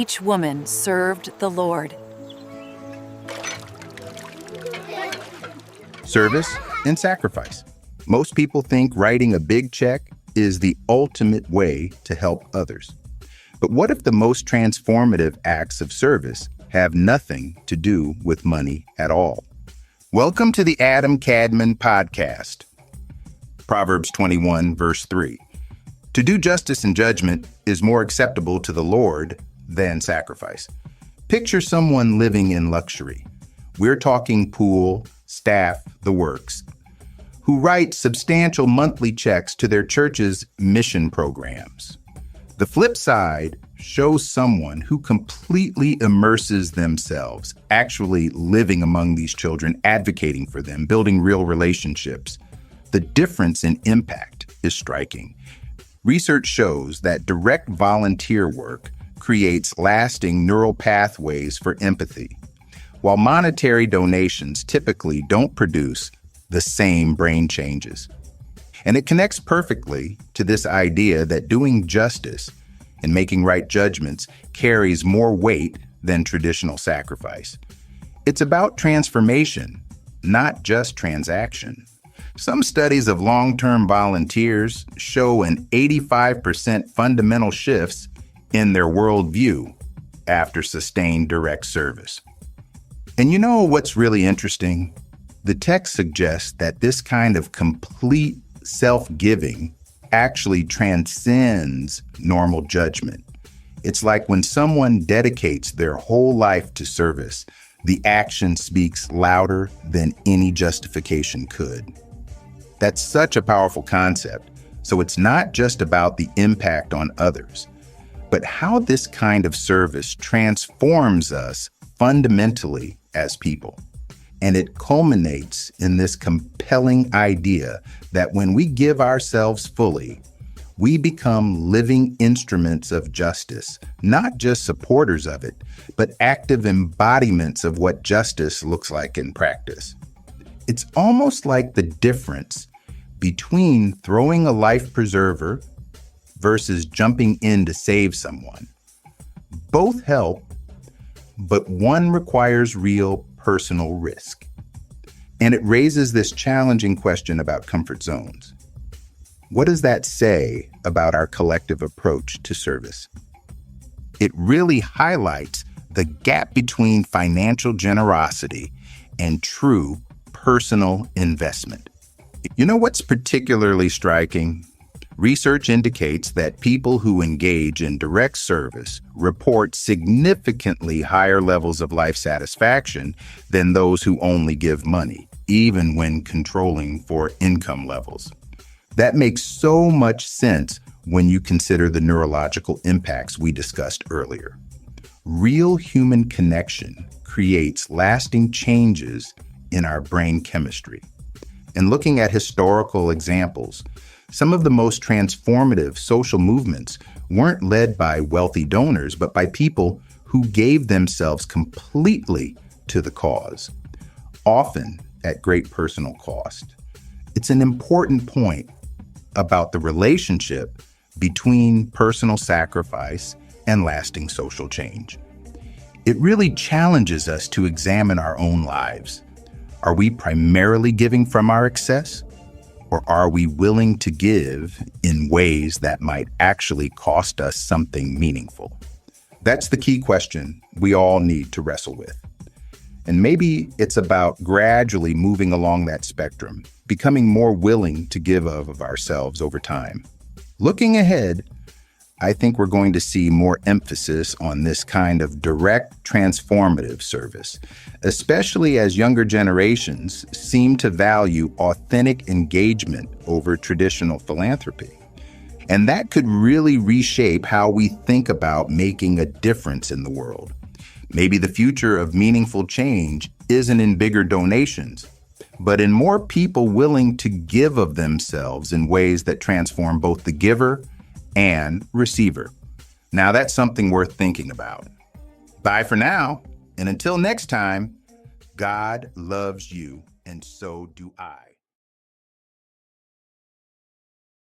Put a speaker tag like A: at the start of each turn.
A: Each woman served the Lord.
B: Service and sacrifice. Most people think writing a big check is the ultimate way to help others. But what if the most transformative acts of service have nothing to do with money at all? Welcome to the Adam Cadman Podcast. Proverbs 21, verse 3. To do justice and judgment is more acceptable to the Lord than sacrifice. Picture someone living in luxury. We're talking pool, staff, the works, who write substantial monthly checks to their church's mission programs. The flip side shows someone who completely immerses themselves, actually living among these children, advocating for them, building real relationships. The difference in impact is striking. Research shows that direct volunteer work creates lasting neural pathways for empathy, while monetary donations typically don't produce the same brain changes. And it connects perfectly to this idea that doing justice and making right judgments carries more weight than traditional sacrifice. It's about transformation, not just transaction. Some studies of long-term volunteers show an 85% fundamental shifts in their worldview after sustained direct service. And you know what's really interesting? The text suggests that this kind of complete self-giving actually transcends normal judgment. It's like when someone dedicates their whole life to service, the action speaks louder than any justification could. That's such a powerful concept. So it's not just about the impact on others, but how this kind of service transforms us fundamentally as people. And it culminates in this compelling idea that when we give ourselves fully, we become living instruments of justice, not just supporters of it, but active embodiments of what justice looks like in practice. It's almost like the difference between throwing a life preserver versus jumping in to save someone. Both help, but one requires real personal risk. And it raises this challenging question about comfort zones. What does that say about our collective approach to service? It really highlights the gap between financial generosity and true personal investment. You know what's particularly striking? Research indicates that people who engage in direct service report significantly higher levels of life satisfaction than those who only give money, even when controlling for income levels. That makes so much sense when you consider the neurological impacts we discussed earlier. Real human connection creates lasting changes in our brain chemistry. And looking at historical examples, some of the most transformative social movements weren't led by wealthy donors, but by people who gave themselves completely to the cause, often at great personal cost. It's an important point about the relationship between personal sacrifice and lasting social change. It really challenges us to examine our own lives. Are we primarily giving from our excess? Or are we willing to give in ways that might actually cost us something meaningful? That's the key question we all need to wrestle with. And maybe it's about gradually moving along that spectrum, becoming more willing to give of ourselves over time. Looking ahead, I think we're going to see more emphasis on this kind of direct, transformative service, especially as younger generations seem to value authentic engagement over traditional philanthropy. And that could really reshape how we think about making a difference in the world. Maybe the future of meaningful change isn't in bigger donations, but in more people willing to give of themselves in ways that transform both the giver and receiver. Now that's something worth thinking about. Bye for now, and until next time, God loves you, and so do I.